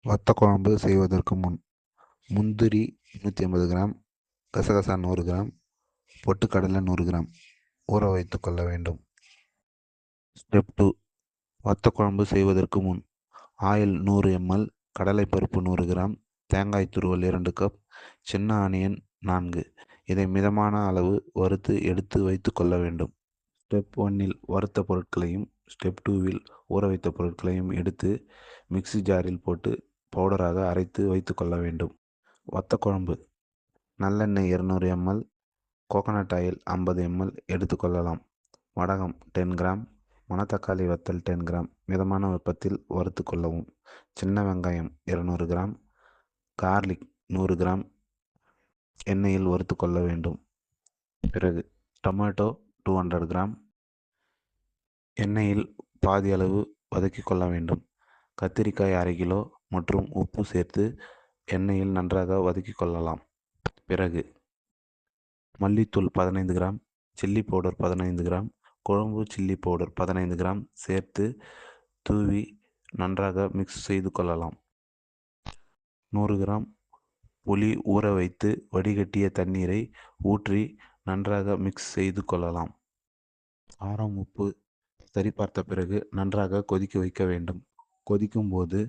வத்த குழம்பு செய்வதற்கு முன் முந்திரி 150 கிராம், கசகசா 100 கிராம், பொட்டுக்கடலை 100 கிராம் ஊற வைத்துக் கொள்ள வேண்டும். ஸ்டெப் 2. வத்த குழம்பு செய்வதற்கு முன் ஆயில் 100 ml, கடலைப்பருப்பு 100 கிராம், தேங்காய் துருவல் 2 கப், சின்ன ஆனியன் 4. இதை மிதமான அளவு வறுத்து எடுத்து வைத்துக் கொள்ள வேண்டும். ஸ்டெப் 1இல் வறுத்த பொருட்களையும் ஸ்டெப் 2வில் ஊற வைத்த பொருட்களையும் எடுத்து மிக்ஸி ஜாரில் போட்டு பவுடராக அரைத்து வைத்துக் கொள்ள வேண்டும். வத்த குழம்பு நல்லெண்ணெய் 200 ml, கோகனட் ஆயில் 50 ml எடுத்துக்கொள்ளலாம். வடகம் 10 கிராம், மணத்தக்காளி வத்தல் 10 கிராம் மிதமான வெப்பத்தில் வறுத்து கொள்ளவும். சின்ன வெங்காயம் 200 கிராம், கார்லிக் 100 கிராம் எண்ணெயில் வறுத்து கொள்ள வேண்டும். பிறகு டொமேட்டோ 200 கிராம் எண்ணெயில் பாதி அளவு வதக்கி கொள்ள வேண்டும். கத்திரிக்காய் 1/2 கிலோ மற்றும் உப்பு சேர்த்து எண்ணெயில் நன்றாக வதக்கி கொள்ளலாம். பிறகு மல்லித்தூள் 15 கிராம், சில்லி பவுடர் 15 கிராம், குழம்பு சில்லி பவுடர் 15 கிராம் சேர்த்து தூவி நன்றாக மிக்ஸ் செய்து கொள்ளலாம். 100 கிராம் புளி ஊற வைத்து வடிகட்டிய தண்ணீரை ஊற்றி நன்றாக மிக்ஸ் செய்து கொள்ளலாம். காரம் உப்பு சரி பார்த்த பிறகு நன்றாக கொதிக்க வைக்க வேண்டும். கொதிக்கும் போது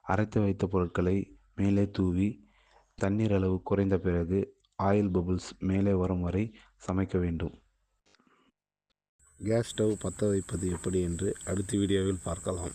அரைத்து வைத்த பொருட்களை மேலே தூவி தண்ணீர் அளவு குறைந்த பிறகு ஆயில் பபுள்ஸ் மேலே வரும் வரை சமைக்க வேண்டும். கேஸ் ஸ்டவ் பற்ற வைப்பது எப்படி என்று அடுத்த வீடியோவில் பார்க்கலாம்.